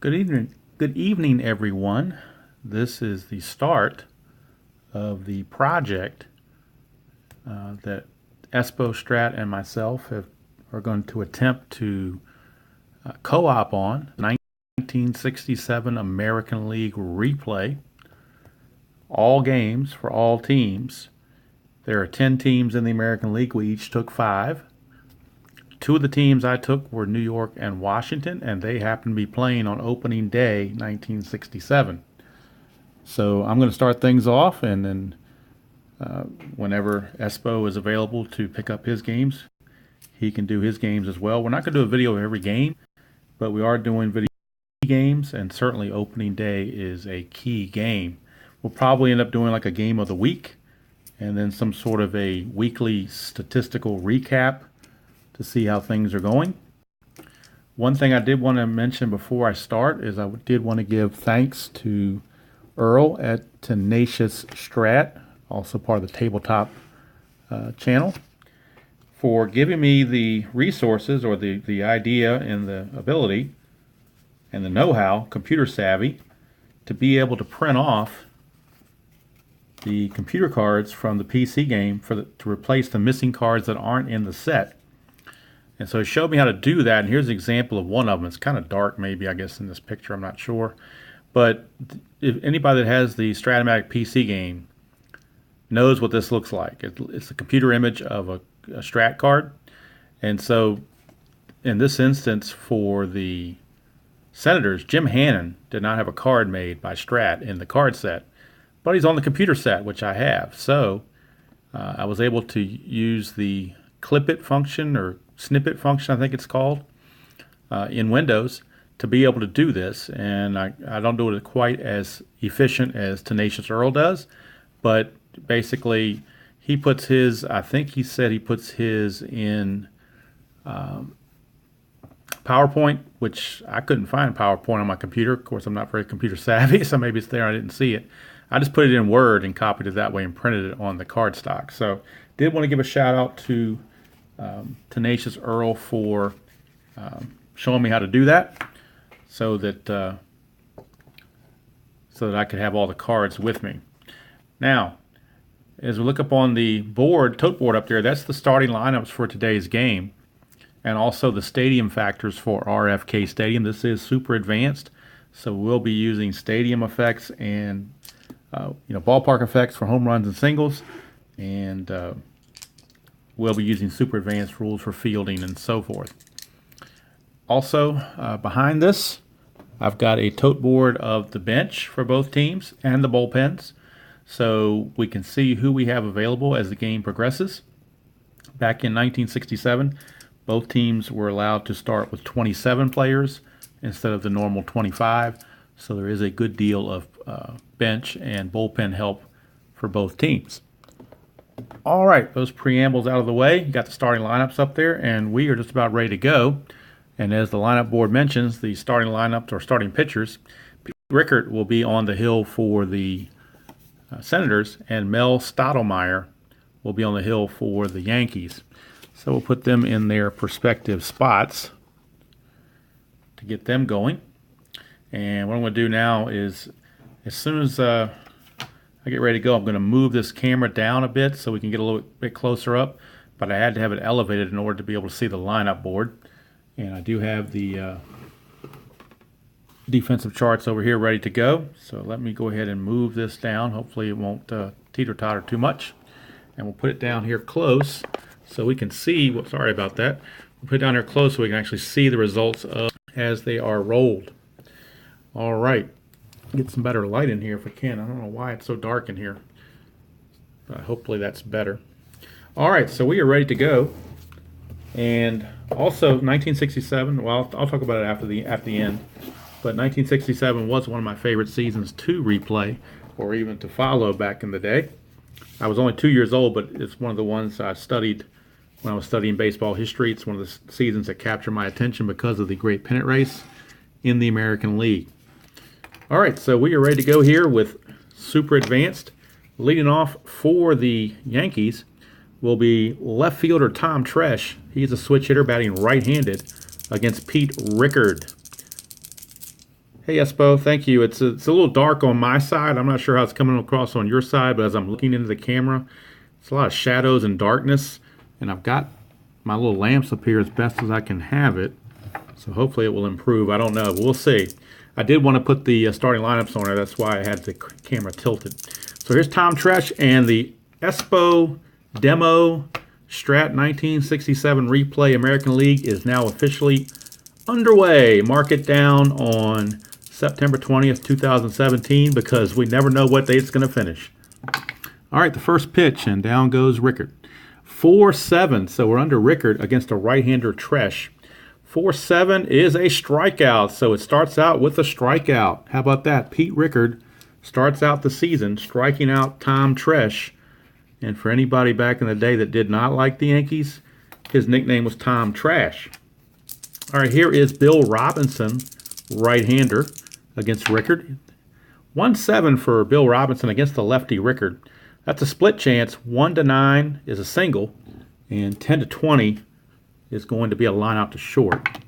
Good evening, everyone. This is the start of the project that Espo, Strat, and myself are going to attempt to co-op on 1967 American League replay. All games for all teams. There are 10 teams in the American League. We each took 5. 2 of the teams I took were New York and Washington, and they happen to be playing on opening day 1967. So I'm going to start things off, and then whenever Espo is available to pick up his games, he can do his games as well. We're not going to do a video of every game, but we are doing video games, and certainly opening day is a key game. We'll probably end up doing like a game of the week, and then some sort of a weekly statistical recap to see how things are going. One thing I did want to mention before I start is I did want to give thanks to Earl at Tenacious Strat, also part of the Tabletop channel, for giving me the resources or the idea and the ability and the know-how, computer savvy, to be able to print off the computer cards from the PC game to replace the missing cards that aren't in the set. And so he showed me how to do that, and here's an example of one of them. It's kind of dark maybe, I guess, in this picture. I'm not sure. But if anybody that has the Strat-O-Matic PC game knows what this looks like. It's a computer image of a Strat card. And so in this instance for the Senators, Jim Hannon did not have a card made by Strat in the card set, but he's on the computer set, which I have. So I was able to use the clip it function, or snippet function I think it's called, in Windows to be able to do this. And I don't do it quite as efficient as Tenacious Earl does, but basically he puts his, I think he said he puts his in PowerPoint, which I couldn't find PowerPoint on my computer. Of course, I'm not very computer savvy, so maybe it's there, I didn't see it. I just put it in Word and copied it that way and printed it on the cardstock. So did want to give a shout out to Tenacious Earl for showing me how to do that, so that I could have all the cards with me. Now, as we look up on the board, tote board up there, that's the starting lineups for today's game, and also the stadium factors for RFK Stadium. This is super advanced, so we'll be using stadium effects and ballpark effects for home runs and singles, and we'll be using super advanced rules for fielding and so forth. Also, behind this, I've got a tote board of the bench for both teams and the bullpens, so we can see who we have available as the game progresses. Back in 1967, both teams were allowed to start with 27 players instead of the normal 25, so there is a good deal of bench and bullpen help for both teams. All right, those preambles out of the way. You got the starting lineups up there, and we are just about ready to go. And as the lineup board mentions, the starting lineups or starting pitchers, Pete Rickert will be on the hill for the Senators, and Mel Stottlemyre will be on the hill for the Yankees. So we'll put them in their respective spots to get them going. And what I'm going to do now is, as soon as I get ready to go, I'm going to move this camera down a bit so we can get a little bit closer up, but I had to have it elevated in order to be able to see the lineup board. And I do have the defensive charts over here ready to go, so let me go ahead and move this down. Hopefully it won't teeter-totter too much. And we'll put it down here close so we can see, sorry about that. We'll put it down here close so we can actually see the results as they are rolled. All right. Get some better light in here if we can. I don't know why it's so dark in here, but hopefully that's better. All right, so we are ready to go. And also 1967, well, I'll talk about it at the end, but 1967 was one of my favorite seasons to replay or even to follow back in the day. I was only 2 years old, but it's one of the ones I studied when I was studying baseball history. It's one of the seasons that captured my attention because of the great pennant race in the American League. All right, so we are ready to go here with super advanced. Leading off for the Yankees will be left fielder Tom Tresh. He's a switch hitter batting right-handed against Pete Rickert. Hey Espo, thank you. It's a little dark on my side. I'm not sure how it's coming across on your side, but as I'm looking into the camera, it's a lot of shadows and darkness, and I've got my little lamps up here as best as I can have it. So hopefully it will improve. I don't know, but we'll see. I did want to put the starting lineups on there. That's why I had the camera tilted. So here's Tom Tresh, and the EspoDemo Strat 1967 Replay American League is now officially underway. Mark it down on September 20th, 2017, because we never know what day it's going to finish. All right, the first pitch, and down goes Rickard. 4-7, so we're under Rickard against a right-hander Tresh. 4-7 is a strikeout, so it starts out with a strikeout. How about that? Pete Rickard starts out the season striking out Tom Tresh. And for anybody back in the day that did not like the Yankees, his nickname was Tom Trash. All right, here is Bill Robinson, right-hander, against Rickard. 1-7 for Bill Robinson against the lefty Rickard. That's a split chance. 1-9 is a single, and 10-20 is going to be a line out to short.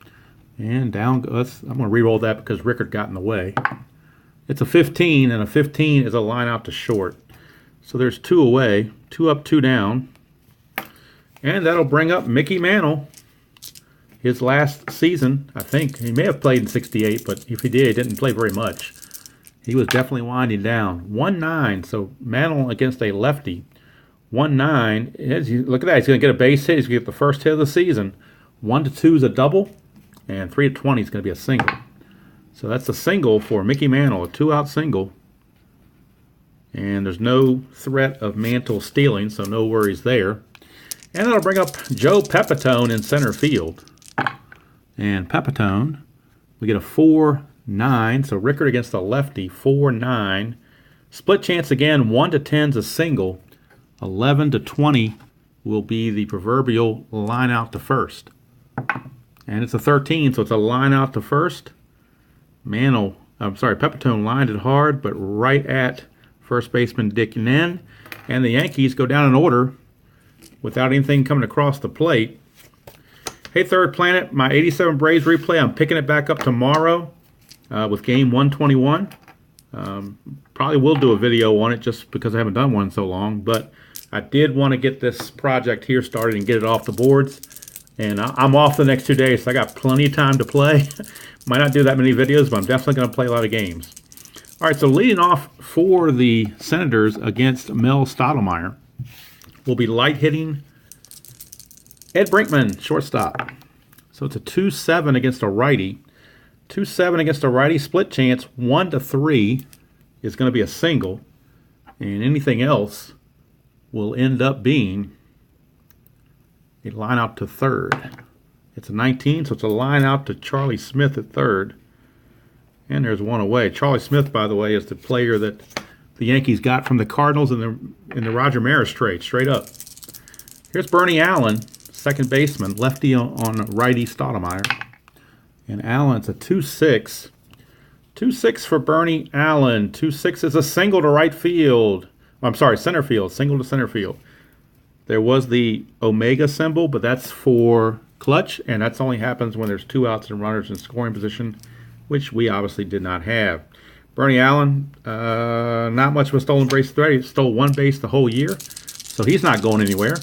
And down goes. I'm going to re-roll that because Rickard got in the way. It's a 15, and a 15 is a line out to short. So there's 2 away, 2 up, 2 down. And that'll bring up Mickey Mantle. His last season, I think, he may have played in 68, but if he did, he didn't play very much. He was definitely winding down. 1-9, so Mantle against a lefty. 1-9, look at that, he's going to get a base hit. He's going to get the first hit of the season. 1-2 is a double, and 3-20 is going to be a single. So that's a single for Mickey Mantle, a 2-out single. And there's no threat of Mantle stealing, so no worries there. And that'll bring up Joe Pepitone in center field. And Pepitone, we get a 4-9, so Rickard against the lefty, 4-9. Split chance again, 1-10 is a single. 11-20 will be the proverbial line out to first. And it's a 13, so it's a line out to first. Pepitone lined it hard, but right at first baseman Dick Nen. And the Yankees go down in order without anything coming across the plate. Hey, Third Planet, my 87 Braves replay, I'm picking it back up tomorrow with game 121. Probably will do a video on it just because I haven't done one in so long, but I did want to get this project here started and get it off the boards. And I'm off the next 2 days, so I got plenty of time to play. Might not do that many videos, but I'm definitely going to play a lot of games. All right, so leading off for the Senators against Mel Stottlemyre will be light hitting Ed Brinkman, shortstop. So it's a 2-7 against a righty. 2-7 against a righty, split chance. 1-3 is going to be a single. And anything else will end up being a line out to third. It's a 19, so it's a line out to Charlie Smith at third. And there's one away. Charlie Smith, by the way, is the player that the Yankees got from the Cardinals in the Roger Maris trade, straight up. Here's Bernie Allen, second baseman, lefty on righty Stottlemyre. And Allen's a 2-6. 2-6 for Bernie Allen. 2-6 is a single to right field. Center field. Single to center field. There was the Omega symbol, but that's for clutch, and that only happens when there's 2 outs and runners in scoring position, which we obviously did not have. Bernie Allen, not much of a stolen base threat. He stole 1 base the whole year, so he's not going anywhere.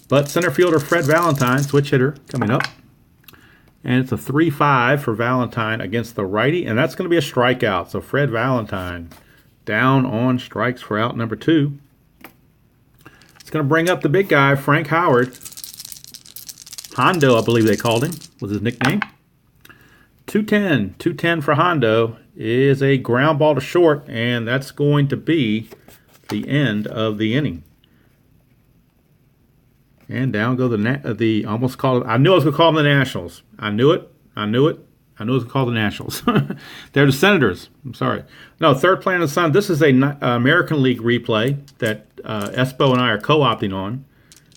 But center fielder Fred Valentine, switch hitter, coming up. And it's a 3-5 for Valentine against the righty, and that's going to be a strikeout. So Fred Valentine down on strikes for out number 2. It's going to bring up the big guy, Frank Howard. Hondo, I believe they called him, was his nickname. 2-10. 2-10 for Hondo is a ground ball to short, and that's going to be the end of the inning. And down go the almost called it. I knew I was going to call them the Nationals. I knew it. I was going to call the Nationals. They're the Senators. I'm sorry. No, Third Planet of the Sun. This is a American League replay that Espo and I are co-opting on.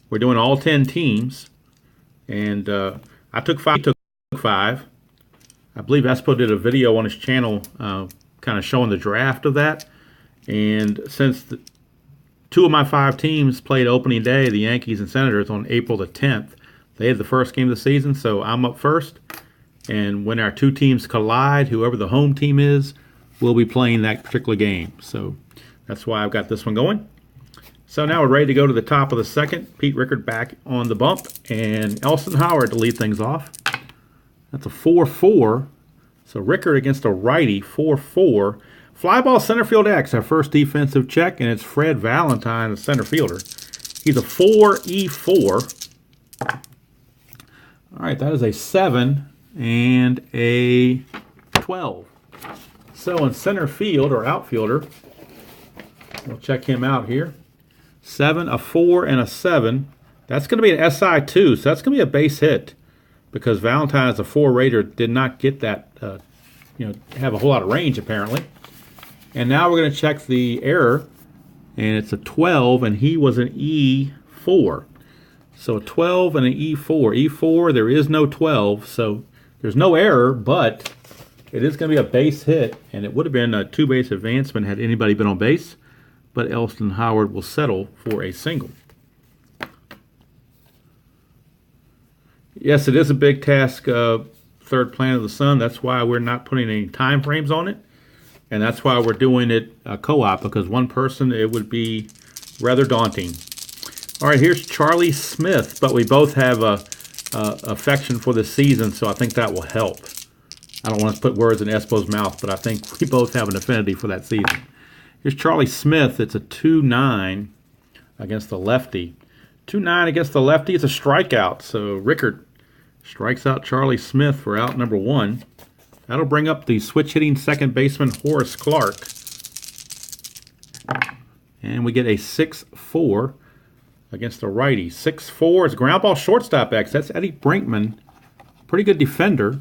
We're doing all 10 teams. And I took 5. I believe Espo did a video on his channel kind of showing the draft of that. And since 2 of my 5 teams played opening day, the Yankees and Senators, on April the 10th, they had the first game of the season, so I'm up first. And when our two teams collide, whoever the home team is will be playing that particular game. So that's why I've got this one going. So now we're ready to go to the top of the second. Pete Rickard back on the bump, and Elston Howard to lead things off. That's a 4-4. So Rickard against a righty, 4-4. Fly ball center field X, our first defensive check, and it's Fred Valentine, the center fielder. He's a 4-E-4. All right, that is a 7 and a 12. So in center field or outfielder, we'll check him out here. 7, a 4, and a 7. That's going to be an SI2, so that's going to be a base hit because Valentine as a 4 Raider did not get that, have a whole lot of range apparently. And now we're going to check the error, and it's a 12, and he was an E4. So a 12 and an E4. E4, there is no 12, so there's no error, but it is going to be a base hit, and it would have been a 2-base advancement had anybody been on base. But Elston Howard will settle for a single. Yes, it is a big task, third planet of the sun. That's why we're not putting any time frames on it. And that's why we're doing it co-op, because one person, it would be rather daunting. All right, here's Charlie Smith, but we both have a affection for the season, so I think that will help. I don't want to put words in Espo's mouth, but I think we both have an affinity for that season. Here's Charlie Smith. It's a 2-9 against the lefty. 2-9 against the lefty. It's a strikeout. So Rickard strikes out Charlie Smith for out number 1. That'll bring up the switch-hitting second baseman Horace Clark. And we get a 6-4 against the righty. 6-4 is ground ball shortstop X. That's Eddie Brinkman. Pretty good defender.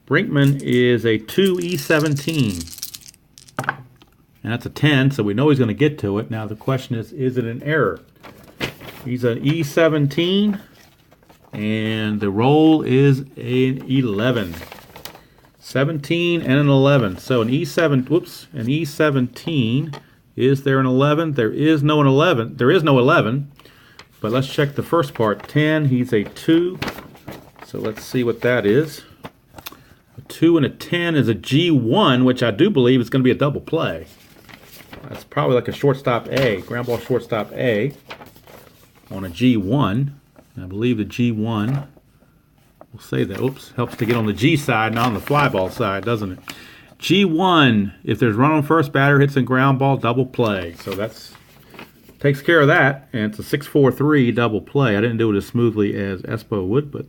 Brinkman is a 2E17. And that's a 10, so we know he's going to get to it. Now the question is it an error? He's an E17, and the roll is an 11. 17 and an 11. So an E17. Is there an 11? There is no 11. There is no 11. But let's check the first part. 10, he's a 2. So let's see what that is. A 2 and a 10 is a G1, which I do believe is going to be a double play. That's probably like a shortstop A, ground ball shortstop A on a G1. I believe the G1, we'll say that, helps to get on the G side, not on the fly ball side, doesn't it? G1, if there's run on first, batter hits and ground ball, double play. So that's takes care of that, and it's a 6-4-3 double play. I didn't do it as smoothly as Espo would, but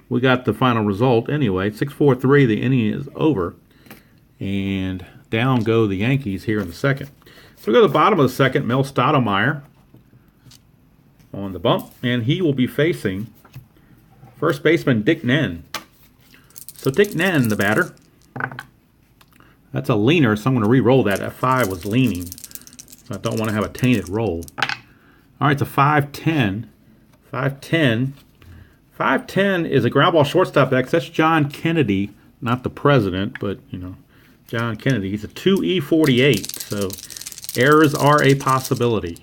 we got the final result anyway. 6-4-3, the inning is over, and down go the Yankees here in the second. So we go to the bottom of the second, Mel Stottlemyre on the bump, and he will be facing first baseman Dick Nen. So Dick Nen, the batter. That's a leaner, so I'm going to re-roll that. That 5 was leaning, so I don't want to have a tainted roll. All right, it's a 5-10. 5-10. 5-10 is a ground ball shortstop X. That's John Kennedy, not the president, but, John Kennedy. He's a 2E48, so errors are a possibility.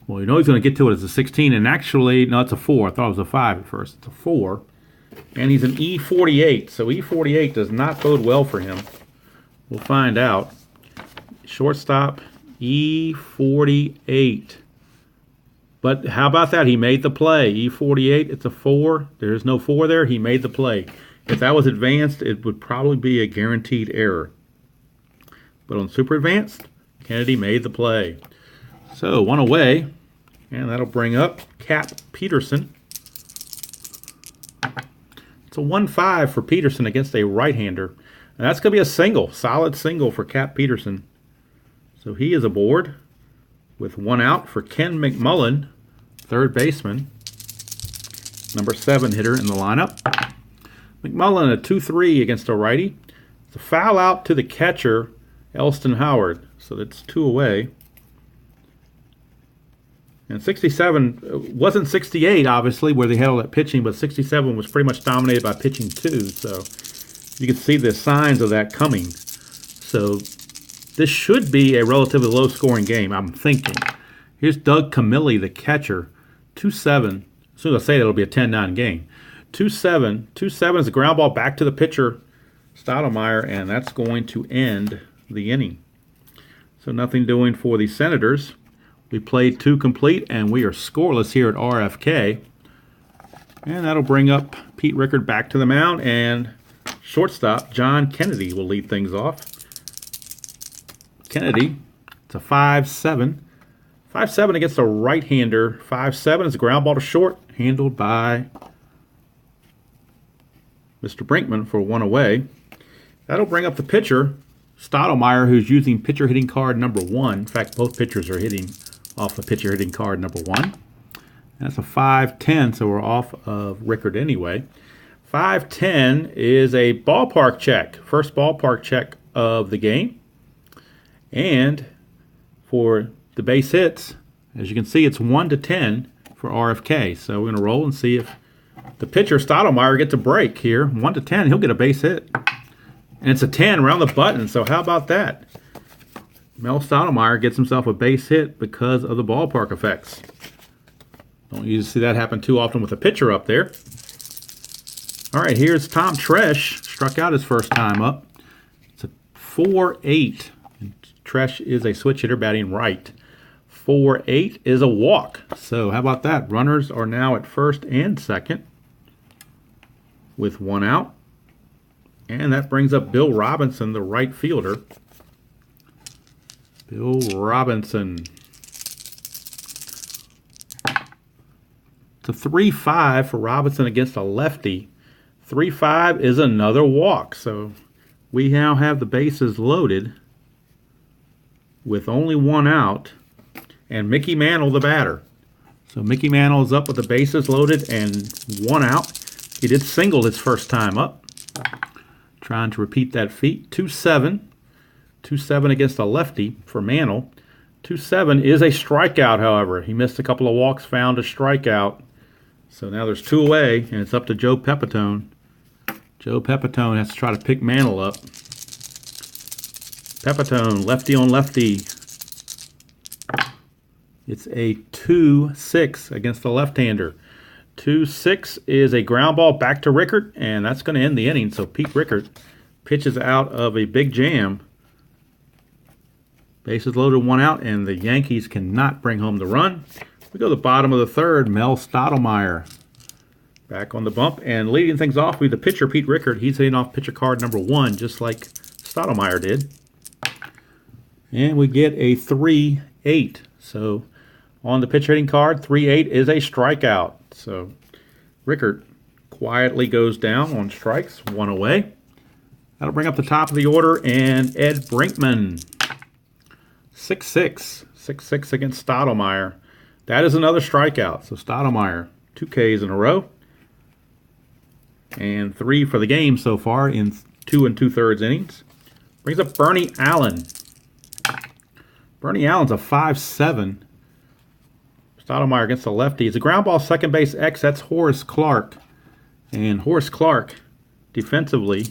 Well, you know he's going to get to it as a 16, and actually, no, it's a 4. I thought it was a 5 at first. It's a 4, and he's an E48, so E48 does not bode well for him. We'll find out. Shortstop, E48. But how about that? He made the play. E48, it's a 4. There's no 4 there. He made the play. If that was advanced, it would probably be a guaranteed error. But on super advanced, Kennedy made the play. So, 1 away, and that'll bring up Cap Peterson. It's a 1-5 for Peterson against a right-hander. And that's going to be a single, solid single for Cap Peterson. So he is aboard with 1 out for Ken McMullen, third baseman, number 7 hitter in the lineup. McMullen, a 2-3 against a righty. It's a foul out to the catcher, Elston Howard. So that's 2 away. And 67 wasn't 68, obviously, where they had all that pitching, but 67 was pretty much dominated by pitching too. So you can see the signs of that coming. So this should be a relatively low-scoring game, I'm thinking. Here's Doug Camilli, the catcher, 2-7. As soon as I say that, it'll be a 10-9 game. 2-7. 2-7 is a ground ball back to the pitcher, Strat-O-Matic, and that's going to end the inning. So nothing doing for the Senators. We played 2 complete, and we are scoreless here at RFK. And that'll bring up Pete Rickard back to the mound, and shortstop John Kennedy will lead things off. Kennedy, it's a 5-7. 5-7 against a right-hander. 5-7 is a ground ball to short, handled by Mr. Brinkman for 1 away. That'll bring up the pitcher, Strat-O-Matic, who's using pitcher hitting card number 1. In fact, both pitchers are hitting off the pitcher hitting card number 1. That's a 5-10, so we're off of Rickard anyway. 5-10 is a ballpark check, first ballpark check of the game. And for the base hits, as you can see, it's 1-10 for RFK. So we're going to roll and see if the pitcher, Strat-O-Matic, gets a break here. 1-10, he'll get a base hit. And it's a 10 around the button, so how about that? Mel Strat-O-Matic gets himself a base hit because of the ballpark effects. Don't usually see that happen too often with a pitcher up there. All right, here's Tom Tresh. Struck out his first time up. It's a 4-8. Tresh is a switch hitter batting right. 4-8 is a walk. So how about that? Runners are now at first and second with 1 out. And that brings up Bill Robinson, the right fielder. Bill Robinson. It's a 3-5 for Robinson against a lefty. 3-5 is another walk. So we now have the bases loaded with only 1 out. And Mickey Mantle, the batter. So Mickey Mantle is up with the bases loaded and 1 out. He did single his first time up. Trying to repeat that feat. 2-7. 2-7 against a lefty for Mantle. 2-7 is a strikeout, however. He missed a couple of walks, found a strikeout. So now there's 2 away, and it's up to Joe Pepitone. Joe Pepitone has to try to pick Mantle up. Pepitone, lefty on lefty. It's a 2-6 against the left-hander. 2-6 is a ground ball back to Rickard, and that's going to end the inning. So Pete Rickard pitches out of a big jam. Bases loaded, 1 out, and the Yankees cannot bring home the run. We go to the bottom of the third. Mel Strat-O-Matic back on the bump, and leading things off with the pitcher, Pete Rickard. He's hitting off pitcher card number 1, just like Strat-O-Matic did. And we get a 3-8. So on the pitcher hitting card, 3-8 is a strikeout. So Rickard quietly goes down on strikes, 1 away. That'll bring up the top of the order, and Ed Brinkman. 6-6. 6-6 against Strat-O-Matic. That is another strikeout. So Strat-O-Matic, 2 Ks in a row. And 3 for the game so far in 2 2/3 innings. Brings up Bernie Allen. Bernie Allen's a 5-7. Strat-O-Matic against the lefty. It's a ground ball, second base X. That's Horace Clark. And Horace Clark, defensively,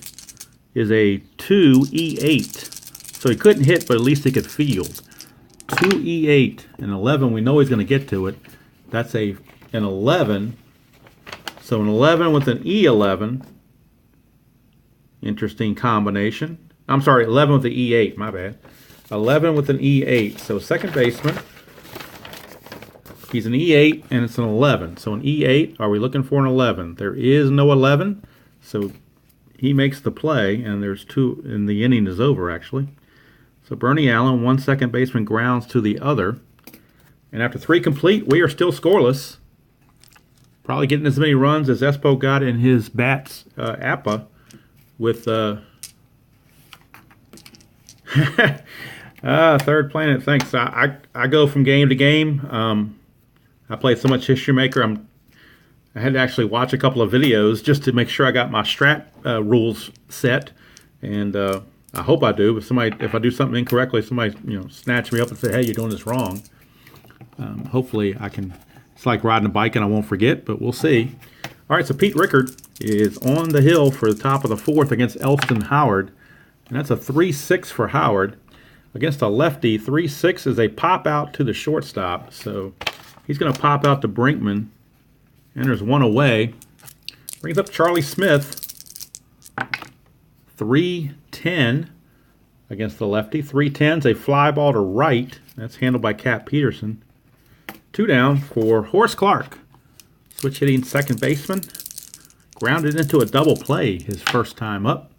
is a 2-E8. So he couldn't hit, but at least he could field. 2-E8. And 11, we know he's going to get to it. That's an 11. So an 11 with an E11. Interesting combination. I'm sorry, 11 with the E8. My bad. 11 with an E8. So second baseman. He's an E8, and it's an 11. So an E8, are we looking for an 11? There is no 11, so he makes the play, and there's 2, and the inning is over, actually. So Bernie Allen, 1 second baseman grounds to the other. And after 3 complete, we are still scoreless. Probably getting as many runs as Espo got in his bats APA with Third Planet. Thanks. I go from game to game. I played so much History Maker. I had to actually watch a couple of videos just to make sure I got my strat rules set, and I hope I do. But if I do something incorrectly, somebody snatch me up and say, "Hey, you're doing this wrong." Hopefully, I can. It's like riding a bike, and I won't forget. But we'll see. All right, so Pete Rickard is on the hill for the top of the 4th against Elston Howard, and that's a 3-6 for Howard against a lefty. 3-6 is a pop out to the shortstop, so he's going to pop out to Brinkman, and there's 1 away. Brings up Charlie Smith. 3-10 against the lefty. 3-10's a fly ball to right. That's handled by Cap Peterson. 2 down for Horace Clarke. Switch hitting second baseman. Grounded into a double play his first time up.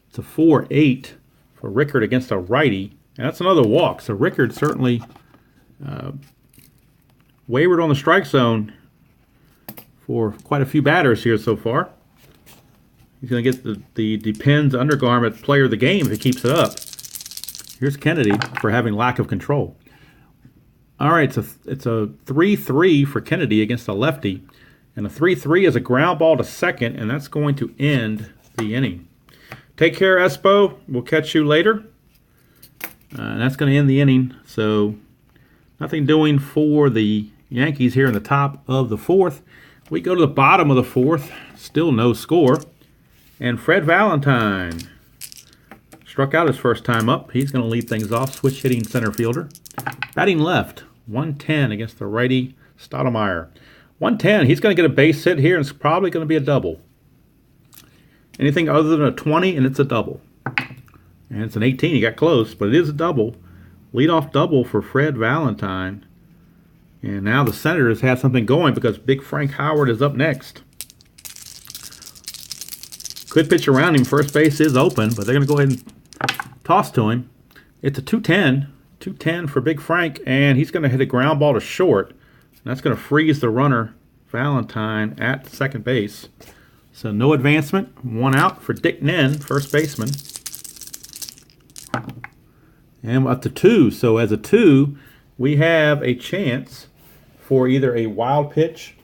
It's a 4-8 for Rickard against a righty. And that's another walk. So Rickard certainly wavered on the strike zone for quite a few batters here so far. He's going to get the Depends undergarment player of the game if he keeps it up. Here's Kennedy for having lack of control. All right, it's a 3-3 for Kennedy against a lefty. And a 3-3 is a ground ball to second, and that's going to end the inning. Take care, Espo. We'll catch you later. And that's going to end the inning. So nothing doing for the Yankees here in the top of the fourth. We go to the bottom of the fourth. Still no score. And Fred Valentine struck out his first time up. He's going to lead things off. Switch hitting center fielder. Batting left. 110 against the righty Strat-O-Matic. 110. He's going to get a base hit here, and it's probably going to be a double. Anything other than a 20, and it's a double. And it's an 18. He got close, but it is a double. Leadoff double for Fred Valentine. And now the Senators have something going because Big Frank Howard is up next. Could pitch around him. First base is open, but they're going to go ahead and toss to him. It's a 2-10. 2-10 for Big Frank, and he's going to hit a ground ball to short. And that's going to freeze the runner, Valentine, at second base. So no advancement. 1 out for Dick Nen, first baseman. And up to 2. So as a 2, we have a chance for either a wild pitch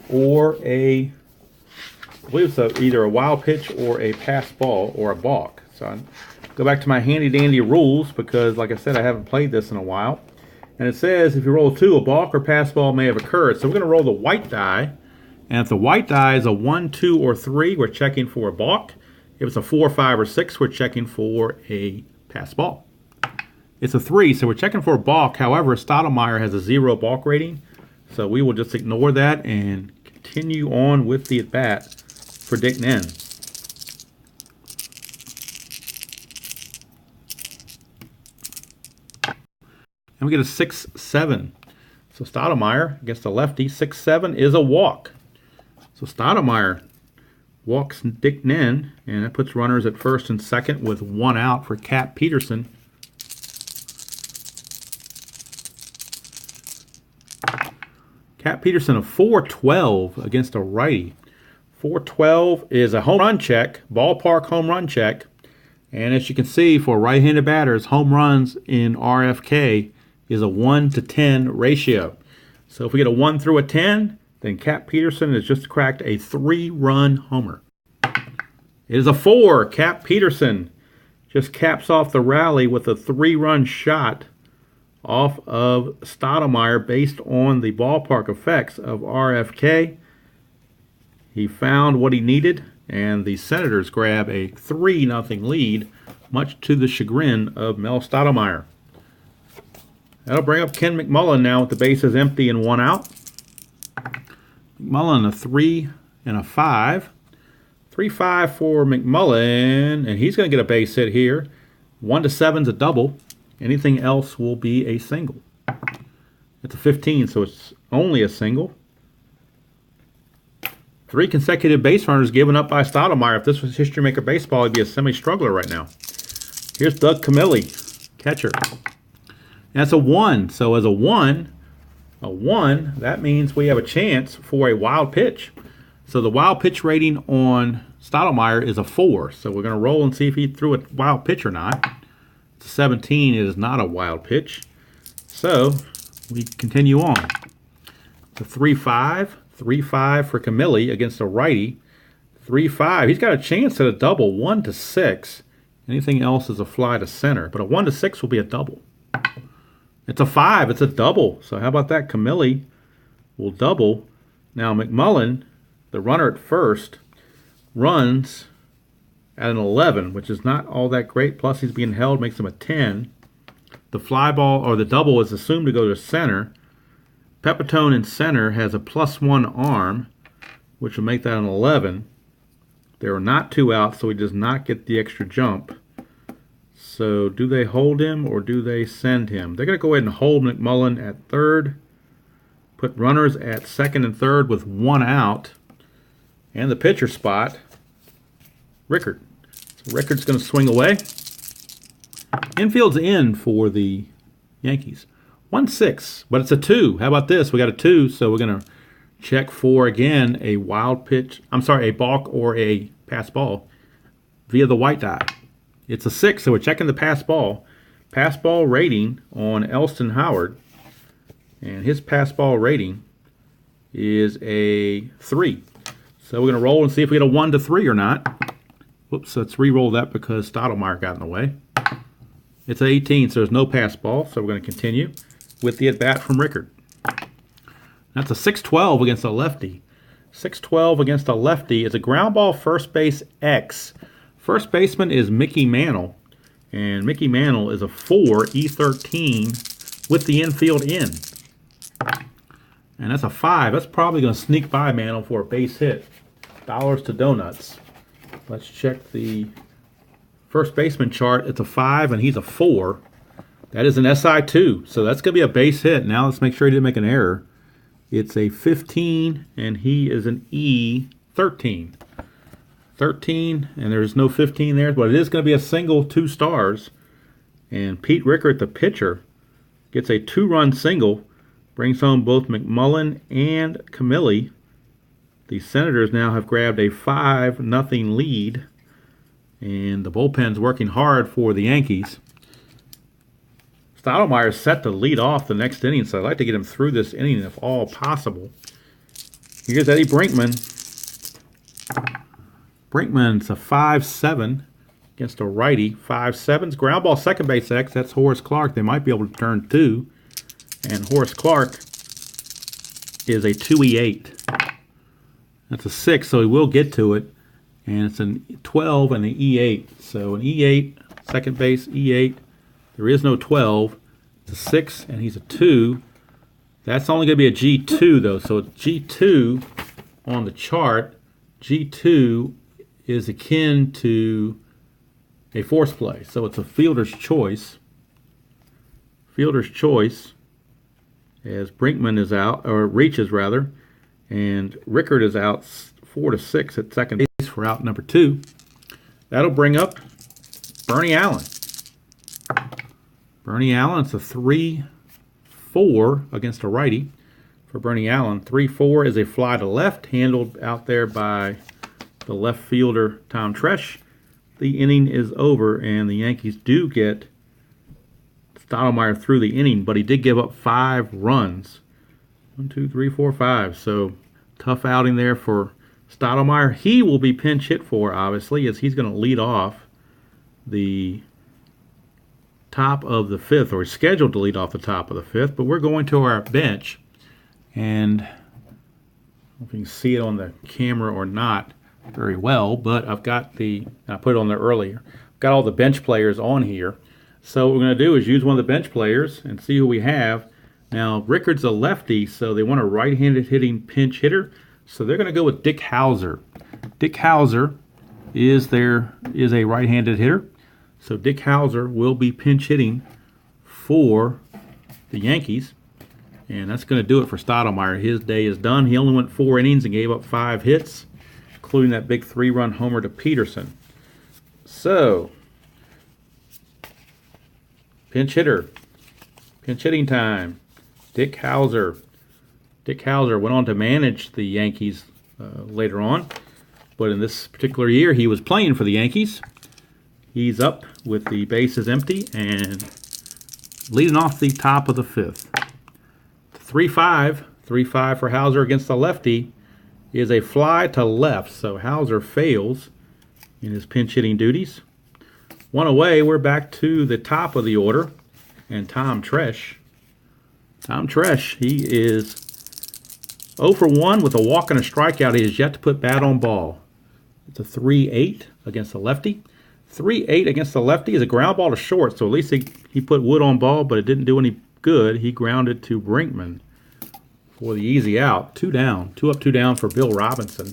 or I believe it's either a wild pitch or a pass ball or a balk. So I go back to my handy dandy rules because, like I said, I haven't played this in a while. And it says if you roll 2, a balk or pass ball may have occurred. So we're going to roll the white die. And if the white die is a 1, 2, or 3, we're checking for a balk. If it's a 4, 5, or 6, we're checking for a pass ball. It's a 3, so we're checking for a balk. However, Strat-O-Matic has a 0 balk rating. So we will just ignore that and continue on with the at-bat for Dick Nen. And we get a 6-7. So Strat-O-Matic against a lefty, 6-7 is a walk. So Strat-O-Matic walks Dick Nen, and that puts runners at first and second with 1 out for Cap Peterson. Cap Peterson, a 4-12 against a righty. 4-12 is a home run check, ballpark home run check. And as you can see, for right-handed batters, home runs in RFK is a 1-to-10 ratio. So if we get a 1 through a 10, then Cap Peterson has just cracked a 3-run homer. It is a 4. Cap Peterson just caps off the rally with a 3-run shot off of Strat-O-Matic based on the ballpark effects of RFK. He found what he needed, and the Senators grab a 3-0 lead, much to the chagrin of Mel Strat-O-Matic. That'll bring up Ken McMullen now with the bases empty and 1 out. McMullen, a 3 and a 5. 3-5 for McMullen, and he's going to get a base hit here. 1-7's a double. Anything else will be a single. It's a 15, so it's only a single. 3 consecutive base runners given up by Strat-O-Matic. If this was History Maker Baseball, he'd be a semi-struggler right now. Here's Doug Camilli, catcher. And that's a 1. So as a 1, that means we have a chance for a wild pitch. So the wild pitch rating on Strat-O-Matic is a 4. So we're going to roll and see if he threw a wild pitch or not. 17 is not a wild pitch. So we continue on. It's a 3-5. 3-5 for Camilli against a righty. 3-5. He's got a chance at a double. 1-6. Anything else is a fly to center. But a 1-6 will be a double. It's a 5. It's a double. So how about that? Camilli will double. Now McMullen, the runner at first, runs at an 11, which is not all that great. Plus he's being held, makes him a 10. The fly ball or the double is assumed to go to center. Pepitone in center has a +1 arm, which will make that an 11. There are not 2 outs, so he does not get the extra jump. So do they hold him or do they send him? They're going to go ahead and hold McMullen at third. Put runners at second and third with 1 out. And the pitcher spot, Rickard. So Rickard's going to swing away. Infield's in for the Yankees. 1-6, but it's a 2. How about this? We got a 2, so we're going to check for, again, a wild pitch. I'm sorry, a balk or a pass ball via the white die. It's a 6, so we're checking the pass ball. Pass ball rating on Elston Howard, and his pass ball rating is a 3. So we're going to roll and see if we get a 1-3 or not. Whoops, let's re-roll that because Strat-O-Matic got in the way. It's an 18, so there's no pass ball, so we're going to continue with the at-bat from Rickard. That's a 6-12 against a lefty. 6-12 against a lefty is a ground ball first base X. First baseman is Mickey Mantle, and Mickey Mantle is a 4 E13 with the infield in. And that's a 5. That's probably going to sneak by Mantle for a base hit. Dollars to donuts. Let's check the first baseman chart. It's a 5 and he's a 4. That is an SI2, so that's going to be a base hit. Now let's make sure he didn't make an error. It's a 15 and he is an E13. 13, and there's no 15 there, but it is going to be a single, 2 stars. And Pete Rickard, the pitcher, gets a 2-run single, brings home both McMullen and Camilli. The Senators now have grabbed a 5-0 lead, and the bullpen's working hard for the Yankees. Stottlemyre is set to lead off the next inning, so I'd like to get him through this inning if all possible. Here's Eddie Brinkman. Brinkman's a 5-7 against a righty. 5-7's ground ball second base X. That's Horace Clark. They might be able to turn 2. And Horace Clark is a 2E8. That's a 6, so he will get to it. And it's a 12 and an E8. So an E8, second base, E8. There is no 12. It's a 6, and he's a 2. That's only going to be a G2, though. So G2 on the chart, G2 is akin to a force play. So it's a fielder's choice. Fielder's choice as Brinkman is out, or reaches rather, and Rickard is out 4-6 at second base for out number 2. That'll bring up Bernie Allen. Bernie Allen, it's a 3-4 against a righty for Bernie Allen. 3-4 is a fly to left, handled out there by the left fielder, Tom Tresh. The inning is over, and the Yankees do get Stottlemyre through the inning, but he did give up 5 runs. 1, 2, 3, 4, 5. So tough outing there for Stottlemyre. He will be pinch hit for, obviously, as he's going to lead off the top of the 5th, or is scheduled to lead off the top of the 5th. But we're going to our bench, and I don't know if you can see it on the camera or not very well, but I've got I put it on there earlier. I've got all the bench players on here. So what we're going to do is use one of the bench players and see who we have. Now, Rickard's a lefty, so they want a right-handed hitting pinch hitter. So they're going to go with Dick Hauser. Dick Hauser is a right-handed hitter. So Dick Hauser will be pinch hitting for the Yankees. And that's going to do it for Stottlemyre. His day is done. He only went 4 innings and gave up 5 hits, including that big 3-run homer to Peterson. So, pinch hitter. Pinch hitting time. Dick Hauser. Dick Hauser went on to manage the Yankees later on. But in this particular year, he was playing for the Yankees. He's up with the bases empty and leading off the top of the 5th. 3-5. 3-5 for Hauser against the lefty is a fly to left. So Hauser fails in his pinch hitting duties. 1 away, we're back to the top of the order. And Tom Tresh. Tom Tresh, he is 0 for 1 with a walk and a strikeout. He has yet to put bat on ball. It's a 3-8 against the lefty. 3-8 against the lefty is a ground ball to short, so at least he put Wood on ball, but it didn't do any good. He grounded to Brinkman for the easy out. 2 down. 2 up, 2 down for Bill Robinson.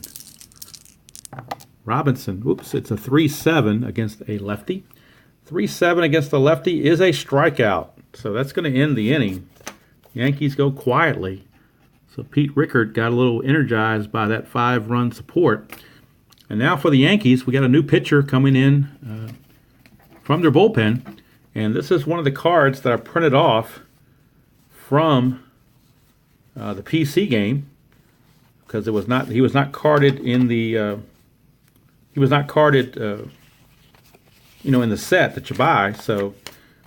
Robinson, whoops, it's a 3-7 against a lefty. 3-7 against the lefty is a strikeout. So that's going to end the inning. Yankees go quietly. So Pete Rickard got a little energized by that 5-run support. And now for the Yankees, we got a new pitcher coming in from their bullpen. And this is one of the cards that I printed off from the PC game, because he was not carded in the in the set that you buy. So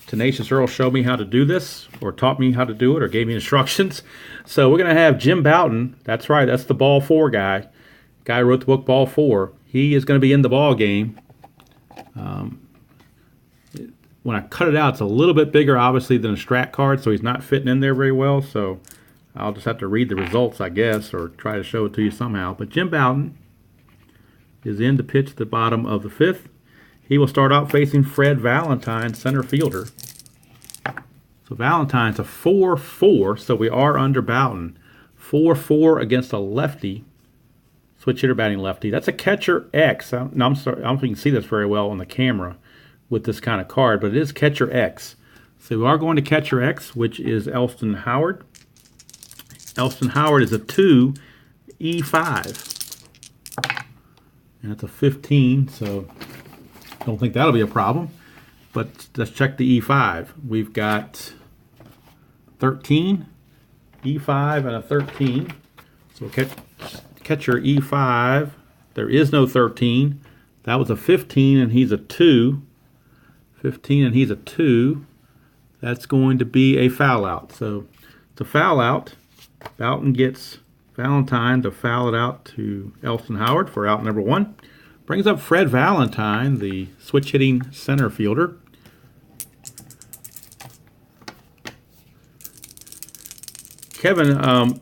Tenacious Earl showed me how to do this, or taught me how to do it, or gave me instructions. So we're going to have Jim Bouton. That's right, that's the Ball 4 guy. Guy who wrote the book Ball 4. He is going to be in the ball game. When I cut it out, it's a little bit bigger, obviously, than a Strat card, so he's not fitting in there very well. So I'll just have to read the results, I guess, or try to show it to you somehow. But Jim Bouton is in to pitch the bottom of the 5th. He will start out facing Fred Valentine, center fielder. So Valentine's a 4-4, so we are under Bouton. 4-4 against a lefty. Switch hitter batting lefty. That's a catcher X. I'm sorry, I don't think you can see this very well on the camera with this kind of card, but it is catcher X. So we are going to catcher X, which is Elston Howard. Elston Howard is a 2, E5. And that's a 15, so don't think that'll be a problem. But let's check the E5. We've got 13, E5, and a 13. So catcher E5. There is no 13. That was a 15, and he's a 2. 15, and he's a 2. That's going to be a foul out. So it's a foul out. Bouton gets Valentine to foul it out to Elston Howard for out number 1. Brings up Fred Valentine, the switch-hitting center fielder. Kevin,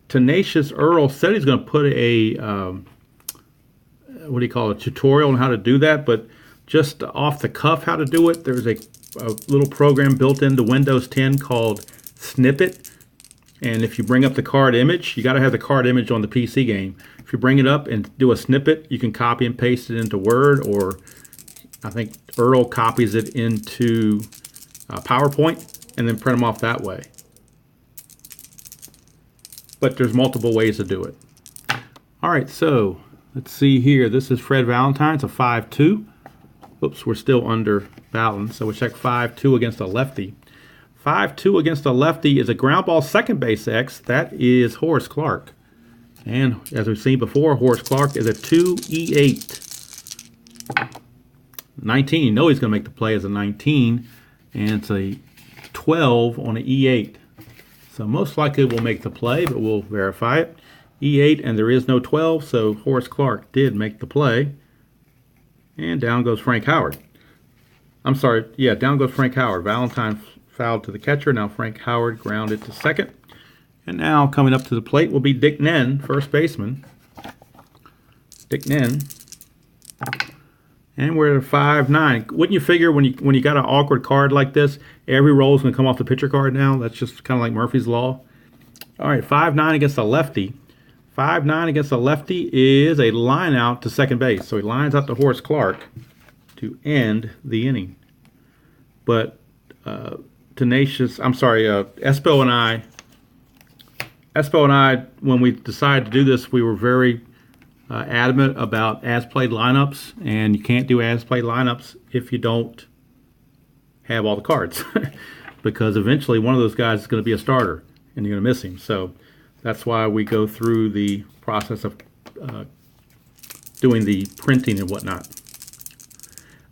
Tenacious Earl said he's going to put a, tutorial on how to do that, but just off the cuff how to do it, there's a little program built into Windows 10 called Snippet. And if you bring up the card image, you got to have the card image on the PC game. If you bring it up and do a snippet, you can copy and paste it into Word, or I think Earl copies it into PowerPoint and then print them off that way. But there's multiple ways to do it. All right, so let's see here. This is Fred Valentine. It's a 5-2. Oops, we're still under Bouton, so we check 5-2 against a lefty. 5-2 against a lefty is a ground ball second base X. That is Horace Clarke. And as we've seen before, Horace Clarke is a 2E8. 19, you know he's going to make the play as a 19. And it's a 12 on an E8. So most likely we'll make the play, but we'll verify it. E8, and there is no 12, so Horace Clarke did make the play. And down goes Frank Howard. I'm sorry, yeah, down goes Frank Howard. Valentine fouled to the catcher. Now Frank Howard grounded to second. And now coming up to the plate will be Dick Nen, first baseman. Dick Nen. And we're at a 5-9. Wouldn't you figure when you got an awkward card like this, every roll is going to come off the pitcher card now? That's just kind of like Murphy's Law. All right, 5-9 against a lefty. 5-9 against a lefty is a line out to second base. So he lines out to Horace Clarke to end the inning. But Espo and I, when we decided to do this, we were very adamant about as-played lineups, and you can't do as-played lineups if you don't have all the cards, because eventually one of those guys is going to be a starter, and you're going to miss him. So that's why we go through the process of doing the printing and whatnot.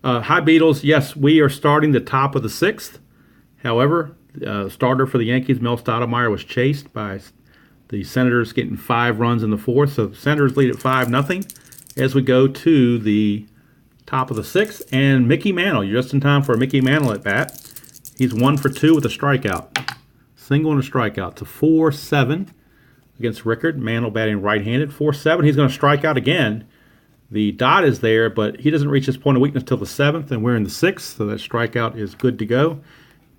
Hi, Beatles. Yes, we are starting the top of the 6th. However, the starter for the Yankees, Mel Stottlemyre, was chased by the Senators, getting 5 runs in the 4th. So the Senators lead at 5-0 as we go to the top of the 6th. And Mickey Mantle, you're just in time for a Mickey Mantle at bat. He's 1 for 2 with a strikeout. Single and a strikeout. It's a 4-7 against Rickard. Mantle batting right-handed. 4-7. He's going to strike out again. The dot is there, but he doesn't reach his point of weakness till the 7th, and we're in the 6th, so that strikeout is good to go.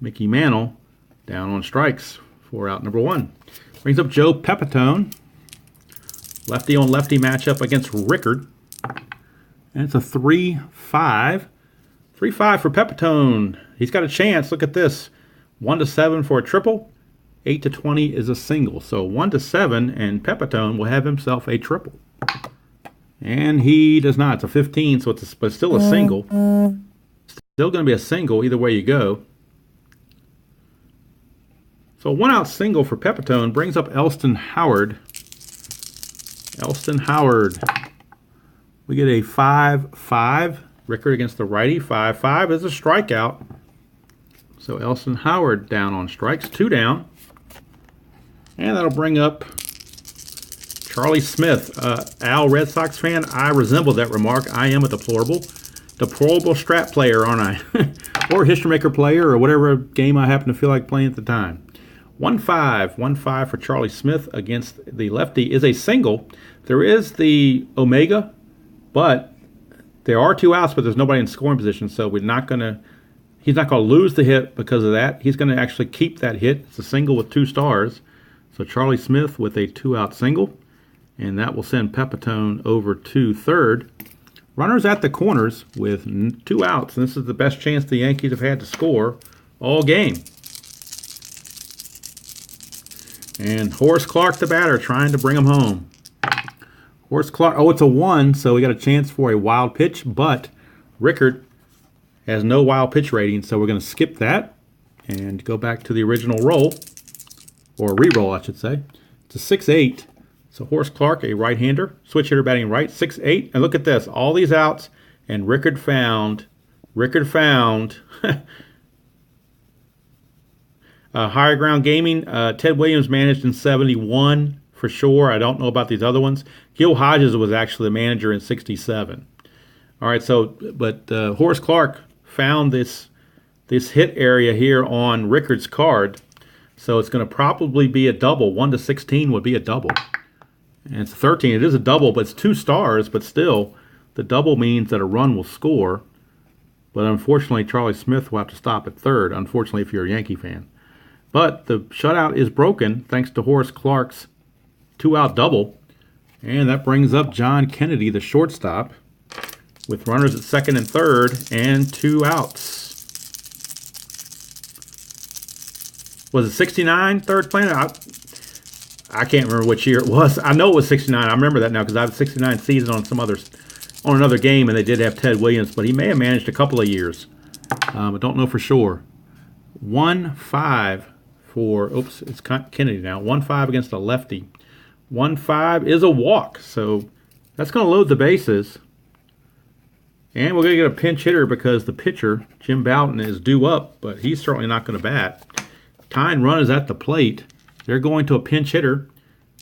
Mickey Mantle down on strikes for out number 1. Brings up Joe Pepitone. Lefty on lefty matchup against Rickard. And it's a 3-5. 3-5 for Pepitone. He's got a chance. Look at this. 1-7 for a triple. 8-20 is a single. So 1-7, and Pepitone will have himself a triple. And he does not. It's a 15, so but still a single. Still going to be a single either way you go. So a 1-out single for Pepitone brings up Elston Howard. Elston Howard. We get a 5-5. Rickard against the righty. 5-5 is a strikeout. So Elston Howard down on strikes. 2 down. And that'll bring up Charlie Smith. Al, Red Sox fan, I resemble that remark. I am a deplorable Strat player, aren't I? Or History Maker player, or whatever game I happen to feel like playing at the time. 1-5. 1-5 for Charlie Smith against the lefty is a single. There is the Omega, but there are 2 outs, but there's nobody in scoring position, so he's not going to lose the hit because of that. He's going to actually keep that hit. It's a single with 2 stars. So Charlie Smith with a 2-out single, and that will send Pepitone over to third. Runners at the corners with 2 outs, and this is the best chance the Yankees have had to score all game. And Horace Clark, the batter, trying to bring him home. Horace Clark, oh, it's a 1, so we got a chance for a wild pitch, but Rickard has no wild pitch rating, so we're going to skip that and go back to the original roll, or re-roll, I should say. It's a 6-8. So Horace Clark, a right-hander, switch hitter batting right, 6-8. And look at this, all these outs, and Rickard found Higher Ground Gaming. Ted Williams managed in 71 for sure. I don't know about these other ones. Gil Hodges was actually the manager in 67. All right, so but Horace Clark found this hit area here on Rickard's card. So it's going to probably be a double. 1-16 would be a double. And it's 13. It is a double, but it's 2 stars. But still, the double means that a run will score. But unfortunately, Charlie Smith will have to stop at third, unfortunately, if you're a Yankee fan. But the shutout is broken thanks to Horace Clark's 2-out double. And that brings up John Kennedy, the shortstop, with runners at second and third and 2 outs. Was it 69, Third Planet? I can't remember which year it was. I know it was 69. I remember that now because I have a 69 season on another game, and they did have Ted Williams, but he may have managed a couple of years. I don't know for sure. 1-5 for, oops, it's Kennedy now. 1-5 against a lefty. 1-5 is a walk, so that's going to load the bases. And we're going to get a pinch hitter because the pitcher, Jim Bouton, is due up, but he's certainly not going to bat. Tying run is at the plate. They're going to a pinch hitter,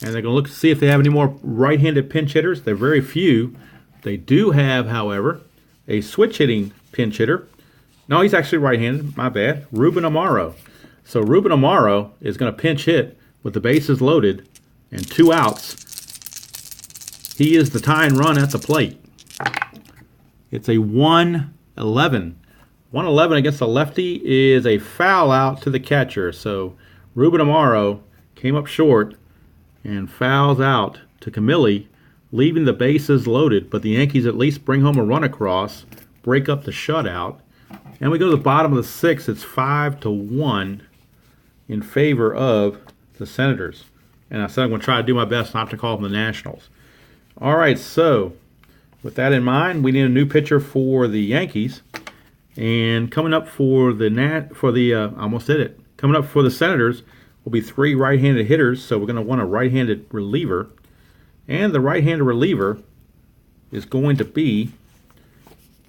and they're going to look to see if they have any more right-handed pinch hitters. They're very few. They do have, however, a switch-hitting pinch hitter. No, he's actually right-handed. My bad. Ruben Amaro. So Ruben Amaro is going to pinch hit with the bases loaded and 2 outs. He is the tying run at the plate. It's a 1-11. 1-11 against the lefty is a foul out to the catcher. So Ruben Amaro came up short and fouls out to Camilli, leaving the bases loaded. But the Yankees at least bring home a run across, break up the shutout. And we go to the bottom of the 6th. It's 5-1 in favor of the Senators. And I said I'm going to try to do my best not to call them the Nationals. All right, so with that in mind, we need a new pitcher for the Yankees. And coming up for the Coming up for the Senators will be 3 right-handed hitters, so we're going to want a right-handed reliever. And the right-handed reliever is going to be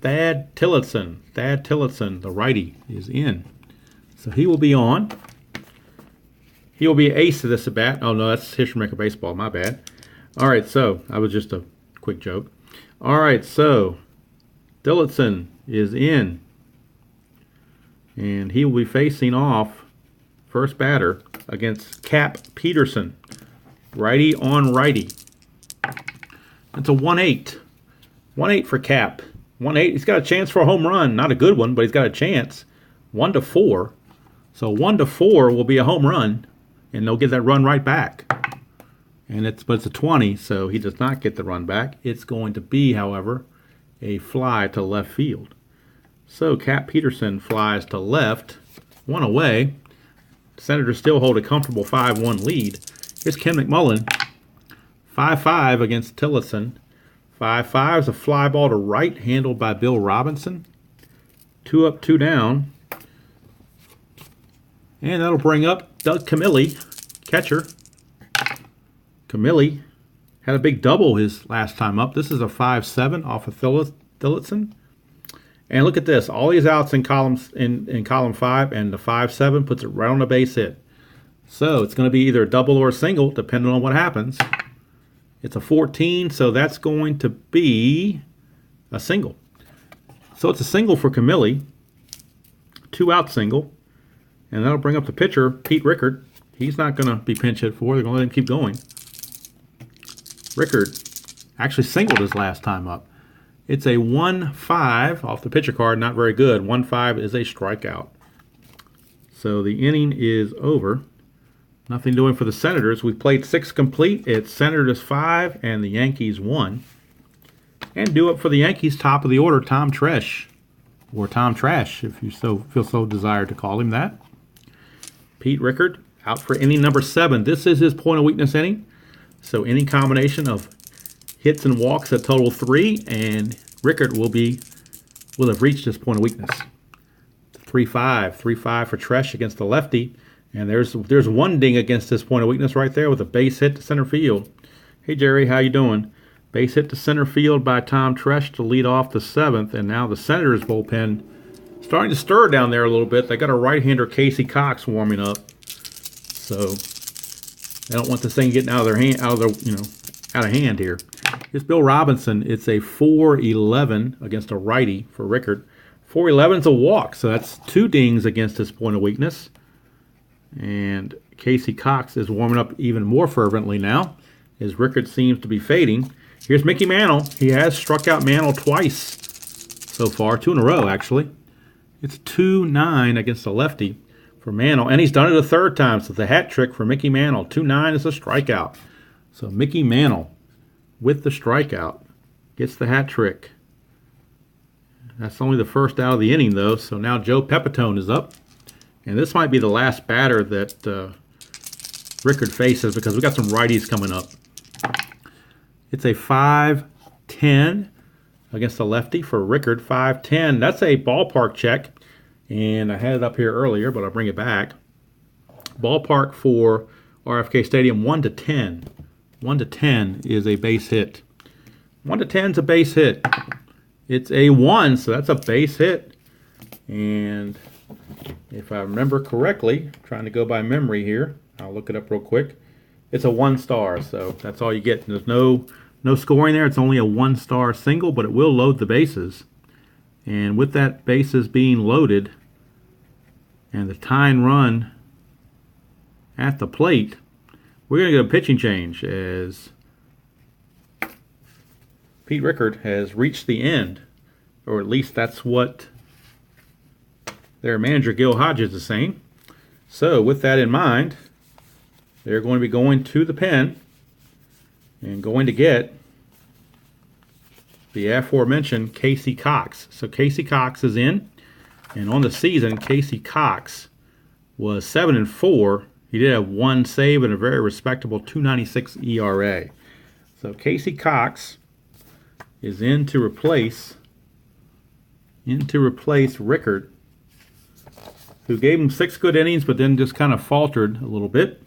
Thad Tillotson. Thad Tillotson, the righty, is in. So he will be on. He will be ace of this at bat. Oh, no, that's History Maker Baseball. My bad. All right, so that was just a quick joke. All right, so Tillotson is in. And he will be facing off first batter against Cap Peterson. Righty on righty. That's a 1-8. 1-8 for Cap. 1-8. He's got a chance for a home run. Not a good one, but he's got a chance. 1-4. So 1-4 will be a home run, and they'll get that run right back. But it's a 20, so he does not get the run back. It's going to be, however, a fly to left field. So Cap Peterson flies to left, one away. Senators still hold a comfortable 5-1 lead. Here's Ken McMullen, 5-5 against Tillotson. 5-5 is a fly ball to right, handled by Bill Robinson. 2 up, 2 down. And that'll bring up Doug Camilli, catcher. Camilli had a big double his last time up. This is a 5-7 off of Tillotson. And look at this. All these outs in column 5, and the 5-7 puts it right on the base hit. So it's going to be either a double or a single, depending on what happens. It's a 14, so that's going to be a single. So it's a single for Camilli. 2-out single. And that'll bring up the pitcher, Pete Rickard. He's not going to be pinch hit for. They're going to let him keep going. Rickard actually singled his last time up. It's a 1-5 off the pitcher card, not very good. 1-5 is a strikeout. So the inning is over. Nothing doing for the Senators. We've played 6 complete. It's Senators 5 and the Yankees 1. And due up for the Yankees, top of the order, Tom Tresh. Or Tom Trash, if you feel so desired to call him that. Pete Rickard out for inning number 7. This is his point of weakness inning. So any combination of hits and walks at total 3, and Rickard will have reached his point of weakness. 3-5 for Tresh against the lefty, and there's one ding against his point of weakness right there with a base hit to center field. Hey Jerry, how you doing? Base hit to center field by Tom Tresh to lead off the 7th, and now the Senators bullpen starting to stir down there a little bit. They got a right-hander, Casey Cox, warming up, so they don't want this thing getting out of hand here. Here's Bill Robinson. It's a 4-11 against a righty for Rickard. 4-11 is a walk, so that's 2 dings against his point of weakness. And Casey Cox is warming up even more fervently now, as Rickard seems to be fading. Here's Mickey Mantle. He has struck out Mantle twice so far, 2 in a row actually. It's 2-9 against a lefty for Mantle, and he's done it a 3rd time, so it's a hat trick for Mickey Mantle. 2-9 is a strikeout. So Mickey Mantle, with the strikeout, gets the hat trick. That's only the first out of the inning, though, so now Joe Pepitone is up. And this might be the last batter that Rickard faces, because we got some righties coming up. It's a 5-10 against the lefty for Rickard. 5-10. That's a ballpark check. And I had it up here earlier, but I'll bring it back. Ballpark for RFK Stadium, 1-10. 1-10 is a base hit. 1-10 is a base hit. It's a 1, so that's a base hit. And if I remember correctly, trying to go by memory here, I'll look it up real quick. It's a 1 star, so that's all you get. There's no scoring there. It's only a 1-star single, but it will load the bases. And with that bases being loaded and the tying run at the plate, we're going to get a pitching change as Pete Rickard has reached the end, or at least that's what their manager Gil Hodges is saying. So with that in mind, they're going to be going to the pen and going to get the aforementioned Casey Cox. So Casey Cox is in, and on the season, Casey Cox was 7-4. He did have 1 save and a very respectable 2.96 ERA. So Casey Cox is in to replace Rickard, who gave him 6 good innings, but then just kind of faltered a little bit.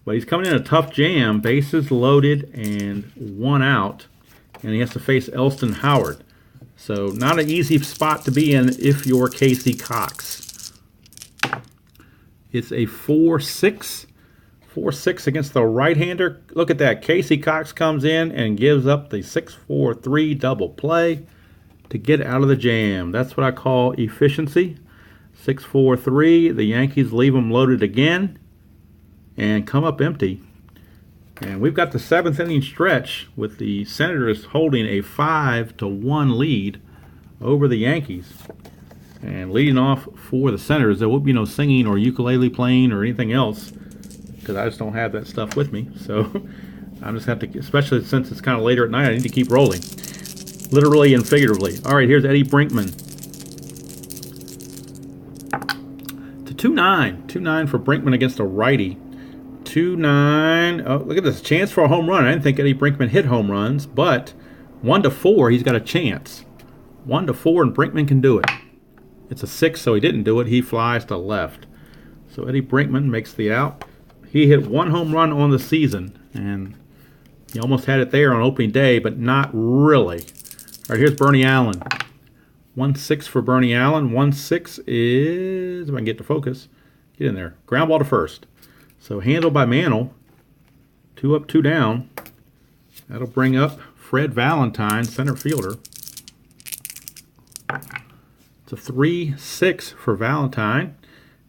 But he's coming in a tough jam, bases loaded and 1 out, and he has to face Elston Howard. So not an easy spot to be in if you're Casey Cox. It's a 4-6. 4-6 against the right-hander. Look at that. Casey Cox comes in and gives up the 6-4-3 double play to get out of the jam. That's what I call efficiency. 6-4-3. The Yankees leave them loaded again and come up empty. And we've got the 7th inning stretch with the Senators holding a 5-1 lead over the Yankees. And leading off for the Senators, there will be no singing or ukulele playing or anything else, because I just don't have that stuff with me. So I'm just have to, especially since it's kind of later at night, I need to keep rolling. literally and figuratively. All right, here's Eddie Brinkman. To 2-9. 2-9 for Brinkman against a righty. 2-9. Oh, look at this. Chance for a home run. I didn't think Eddie Brinkman hit home runs, but 1-4, he's got a chance. 1-4, and Brinkman can do it. It's a 6, so he didn't do it. He flies to left. So Eddie Brinkman makes the out. He hit 1 home run on the season, and he almost had it there on opening day, but not really. All right, here's Bernie Allen. 1-6 for Bernie Allen. 1-6 is, if I can get to focus, get in there. Ground ball to first. So handled by Mantle. 2 up, 2 down. That'll bring up Fred Valentine, center fielder. It's a 3-6 for Valentine.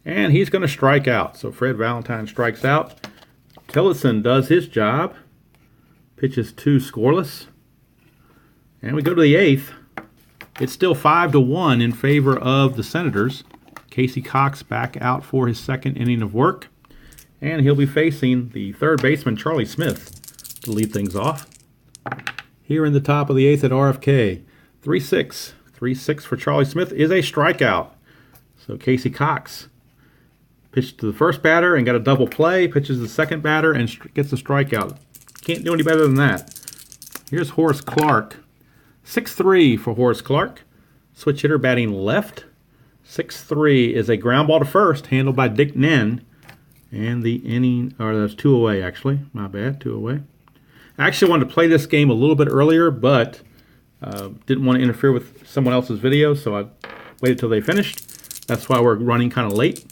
And he's going to strike out. So Fred Valentine strikes out. Tillotson does his job. Pitches 2 scoreless. And we go to the 8th. It's still 5-1 in favor of the Senators. Casey Cox back out for his 2nd inning of work. And he'll be facing the 3rd baseman, Charlie Smith, to lead things off. Here in the top of the 8th at RFK. 3-6. 3-6 for Charlie Smith is a strikeout. So Casey Cox pitched to the first batter and got a double play. Pitches the second batter and gets a strikeout. Can't do any better than that. Here's Horace Clark. 6-3 for Horace Clark. Switch hitter batting left. 6-3 is a ground ball to first, handled by Dick Nen. And the inning, or that's 2 away actually. My bad, 2 away. I actually wanted to play this game a little bit earlier, but didn't want to interfere with someone else's video, so I waited till they finished. That's why we're running kind of late.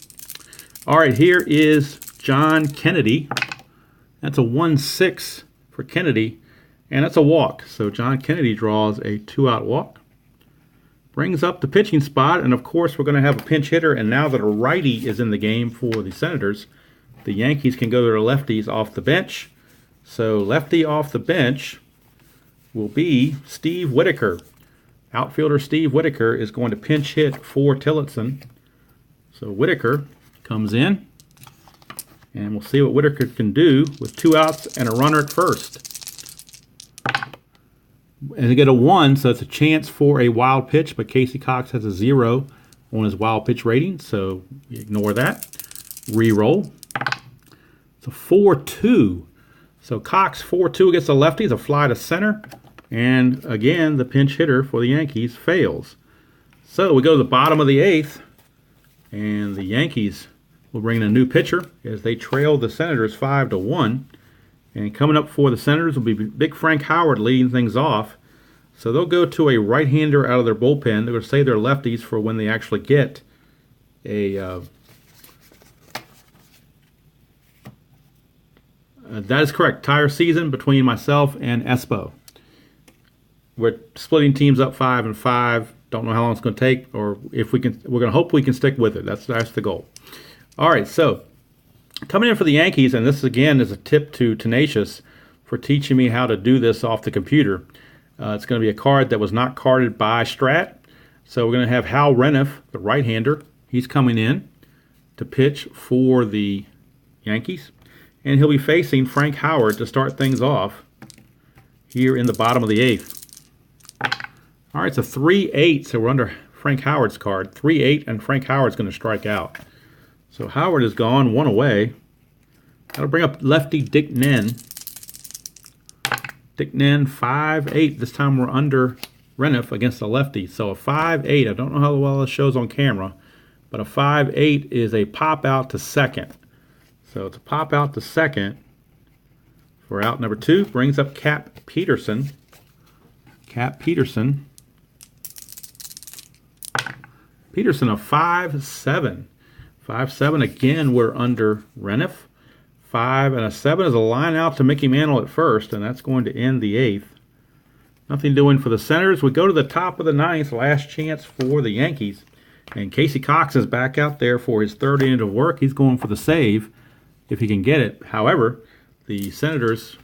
All right, here is John Kennedy. That's a 1-6 for Kennedy, and that's a walk. So John Kennedy draws a 2-out walk. Brings up the pitching spot, and of course we're going to have a pinch hitter, and now that a righty is in the game for the Senators, the Yankees can go to their lefties off the bench. So lefty off the bench will be Steve Whitaker. Outfielder Steve Whitaker is going to pinch hit for Tillotson. So Whitaker comes in, and we'll see what Whitaker can do with 2 outs and a runner at first. And they get a 1, so it's a chance for a wild pitch, but Casey Cox has a 0 on his wild pitch rating, so ignore that. Reroll. It's a 4-2. So Cox 4-2 against the lefties, a fly to center. And again, the pinch hitter for the Yankees fails. So we go to the bottom of the 8th, and the Yankees will bring in a new pitcher as they trail the Senators 5-1. And coming up for the Senators will be Big Frank Howard leading things off. So they'll go to a right-hander out of their bullpen. They're going to save their lefties for when they actually get a... that is correct. Tire season between myself and Espo. We're splitting teams up 5-5. Don't know how long it's going to take, or if we can. We're going to hope we can stick with it. That's the goal. All right. So coming in for the Yankees, and this again is a tip to Tenacious for teaching me how to do this off the computer. It's going to be a card that was not carded by Strat. So we're going to have Hal Reniff, the right-hander. He's coming in to pitch for the Yankees. And he'll be facing Frank Howard to start things off here in the bottom of the 8th. All right, it's a 3-8, so we're under Frank Howard's card. 3-8, and Frank Howard's going to strike out. So Howard is gone, 1 away. That'll bring up lefty Dick Nen. Dick Nen, 5-8. This time we're under Reniff against the lefty. So a 5-8, I don't know how well it shows on camera, but a 5-8 is a pop out to second. So to pop out to second for out number 2 brings up Cap Peterson. Cap Peterson. Peterson a 5-7. 5-7 again. We're under Reniff. 5 and a 7 is a line out to Mickey Mantle at first, and that's going to end the 8th. Nothing doing for the Senators. We go to the top of the 9th. Last chance for the Yankees, and Casey Cox is back out there for his 3rd inning of work. He's going for the save if he can get it. However, the Senators,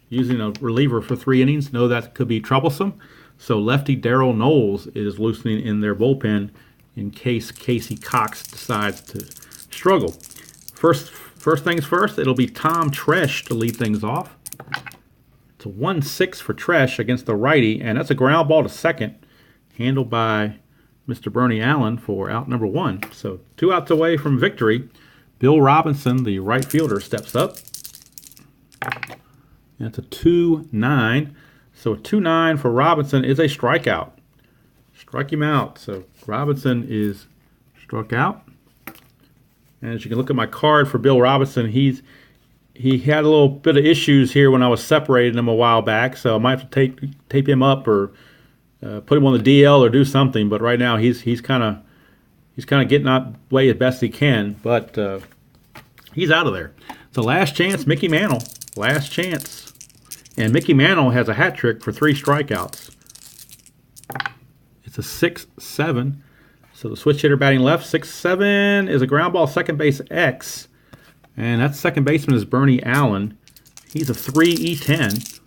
using a reliever for 3 innings, know that could be troublesome. So lefty Darrell Knowles is loosening in their bullpen in case Casey Cox decides to struggle. First things first, it'll be Tom Tresh to lead things off. It's a 1-6 for Tresh against the righty, and that's a ground ball to second, handled by Mr. Bernie Allen for out number 1. So 2 outs away from victory. Bill Robinson, the right fielder, steps up. That's a 2-9. So a 2-9 for Robinson is a strikeout. Strike him out. So Robinson is struck out. And as you can look at my card for Bill Robinson, he had a little bit of issues here when I was separating him a while back. So I might have to tape him up or put him on the DL or do something. But right now he's kind of getting out way as best he can. But he's out of there. So last chance, Mickey Mantle. Last chance. And Mickey Mantle has a hat trick for 3 strikeouts. It's a 6-7. So the switch hitter batting left. 6-7 is a ground ball, second base X. And that second baseman is Bernie Allen. He's a 3-E10.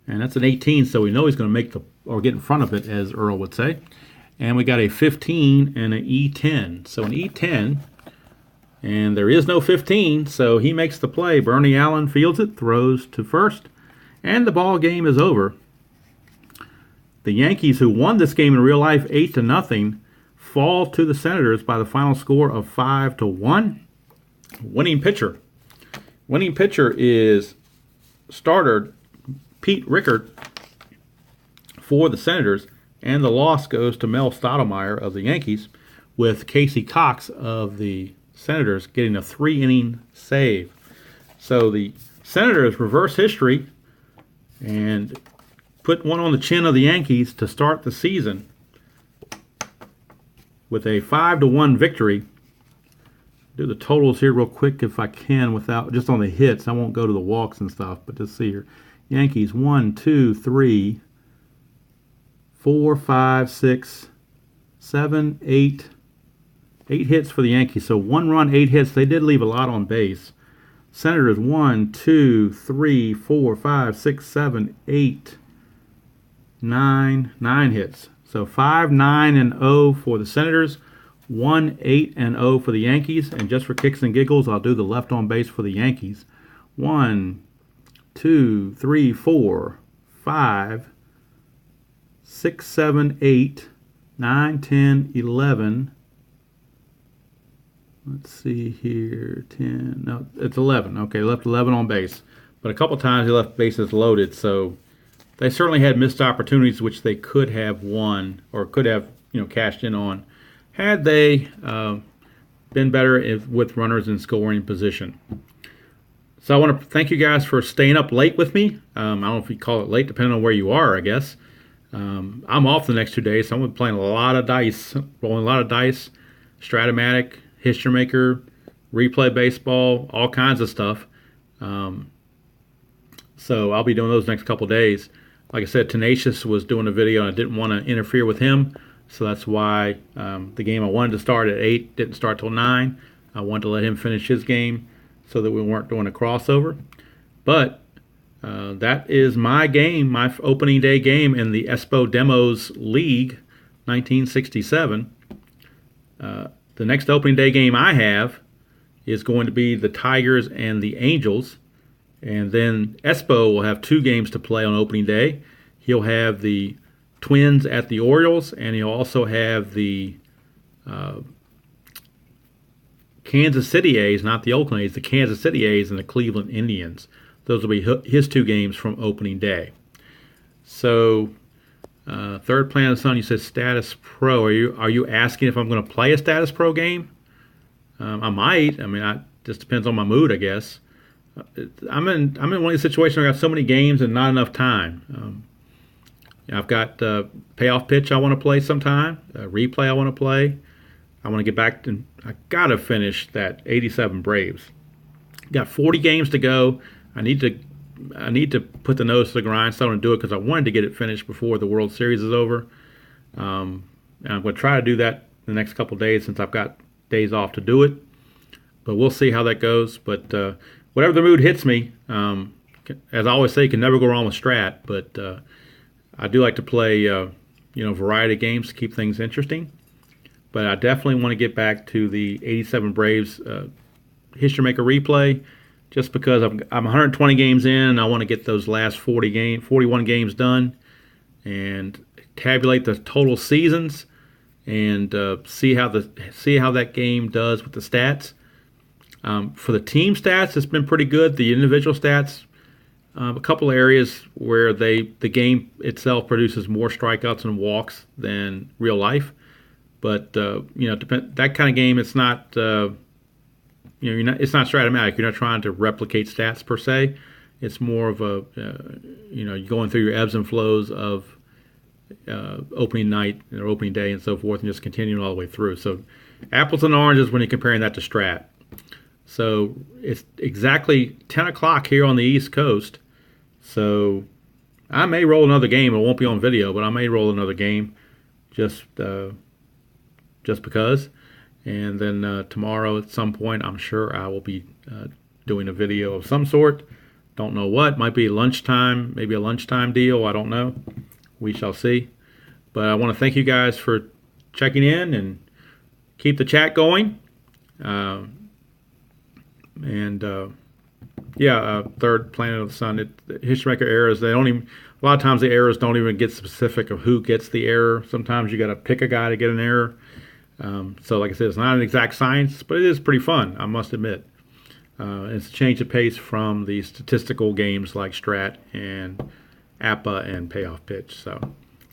And that's an 18, so we know he's going to make or get in front of it, as Earl would say. And we got a 15 and an E10. So an E10. And there is no 15, so he makes the play. Bernie Allen fields it, throws to first, and the ball game is over. The Yankees, who won this game in real life 8-0, fall to the Senators by the final score of 5-1. Winning pitcher. Winning pitcher is starter Pete Rickard for the Senators, and the loss goes to Mel Stottlemyre of the Yankees, with Casey Cox of the Senators getting a 3-inning save. So the Senators reverse history and put one on the chin of the Yankees to start the season with a 5-1 victory. Do the totals here real quick if I can without just on the hits. I won't go to the walks and stuff, but just see here. Yankees 1, 2, 3, 4, 5, 6, 7, 8. 8 hits for the Yankees. So 1 run, 8 hits. They did leave a lot on base. Senators 1, 2, 3, 4, 5, 6, 7, 8, 9. 9 hits. So 5, 9, and 0 for the Senators. 1, 8, and 0 for the Yankees. And just for kicks and giggles, I'll do the left on base for the Yankees. 1, 2, 3, 4, 5, 6, 7, 8, 9, 10, 11. Let's see here, 10, no, it's 11. Okay, left 11 on base. But a couple times he left bases loaded, so they certainly had missed opportunities which they could have won or could have, cashed in on had they been better with runners in scoring position. So I want to thank you guys for staying up late with me. I don't know if you call it late, depending on where you are, I guess. I'm off the next 2 days, so I'm going to be playing a lot of dice, rolling a lot of dice, Strat-O-Matic, History Maker, Replay Baseball, all kinds of stuff. So I'll be doing those next couple days. Like I said, Tenacious was doing a video, and I didn't want to interfere with him, so that's why the game I wanted to start at 8 didn't start till 9. I wanted to let him finish his game so that we weren't doing a crossover. But that is my game, my opening day game in the EspoDemos League 1967. The next opening day game I have is going to be the Tigers and the Angels. And then Espo will have 2 games to play on opening day. He'll have the Twins at the Orioles, and he'll also have the Kansas City A's, not the Oakland A's, the Kansas City A's and the Cleveland Indians. Those will be his 2 games from opening day. So, Third Planet Sun, you said Status Pro. Are you asking if I'm going to play a Status Pro game? I might. I mean, it just depends on my mood, I guess. I'm in one of these situations where I got so many games and not enough time. I've got payoff pitch I want to play sometime, replay I want to play. I want to get back to. I gotta finish that '87 Braves. Got 40 games to go. I need to put the nose to the grindstone and do it because I wanted to get it finished before the World Series is over. And I'm going to try to do that the next couple of days since I've got days off to do it. But we'll see how that goes. But whatever the mood hits me, as I always say, you can never go wrong with Strat. But I do like to play, variety of games to keep things interesting. But I definitely want to get back to the '87 Braves History Maker replay. just because I'm 120 games in, and I want to get those last 41 games done, and tabulate the total seasons, and see how that game does with the stats. For the team stats, it's been pretty good. The individual stats, a couple of areas where the game itself produces more strikeouts and walks than real life. But that kind of game, it's not it's not Strat-O-Matic. You're not trying to replicate stats per se. It's more of a you're going through your ebbs and flows of opening night or opening day and so forth, and just continuing all the way through. So apples and oranges when you're comparing that to Strat. So it's exactly 10 o'clock here on the East Coast. So I may roll another game. It won't be on video, but I may roll another game just because. And then tomorrow at some point, I'm sure I will be doing a video of some sort. Don't know what. Might be lunchtime, maybe a lunchtime deal. I don't know. We shall see. But I want to thank you guys for checking in and keep the chat going. Third planet of the sun. History maker errors. A lot of times the errors don't even get specific of who gets the error. Sometimes you got to pick a guy to get an error. So like I said, it's not an exact science, but it is pretty fun, I must admit. It's a change of pace from the statistical games like Strat and APA and Payoff Pitch. So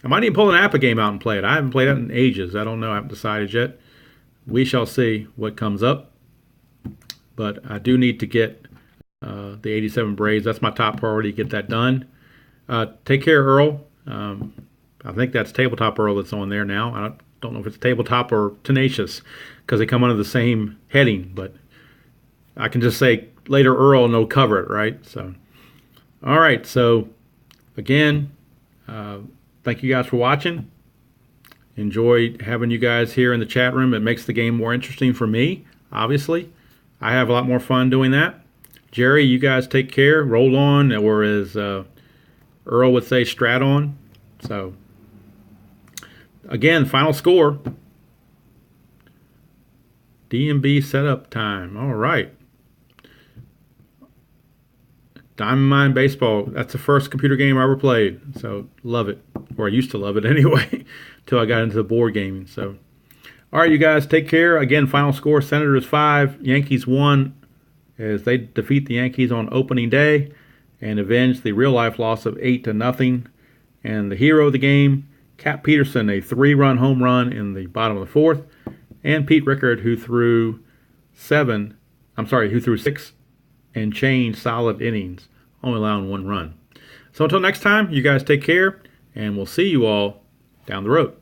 I might even pull an APA game out and play it. I haven't played it in ages. I don't know. I haven't decided yet. We shall see what comes up. But I do need to get the 87 Braves. That's my top priority, get that done. Take care, Earl. I think that's Tabletop Earl that's on there now. I don't know if it's Tabletop or Tenacious because they come under the same heading. But I can just say later Earl and they'll cover it, right? So, all right. So, again, thank you guys for watching. Enjoyed having you guys here in the chat room. It makes the game more interesting for me, obviously. I have a lot more fun doing that. Jerry, you guys take care. Roll on, or as Earl would say, Strat on. So, again, final score. DMB setup time. All right. Diamond Mine Baseball. That's the first computer game I ever played. So, love it. Or I used to love it anyway, until I got into the board gaming. So, all right, you guys, take care. Again, final score, Senators 5, Yankees 1, as they defeat the Yankees on opening day and avenge the real-life loss of 8-0. And the hero of the game, Cap Peterson, a 3-run home run in the bottom of the fourth, and Pete Rickard, who threw 6 and change solid innings, only allowing 1 run. So until next time, you guys take care, and we'll see you all down the road.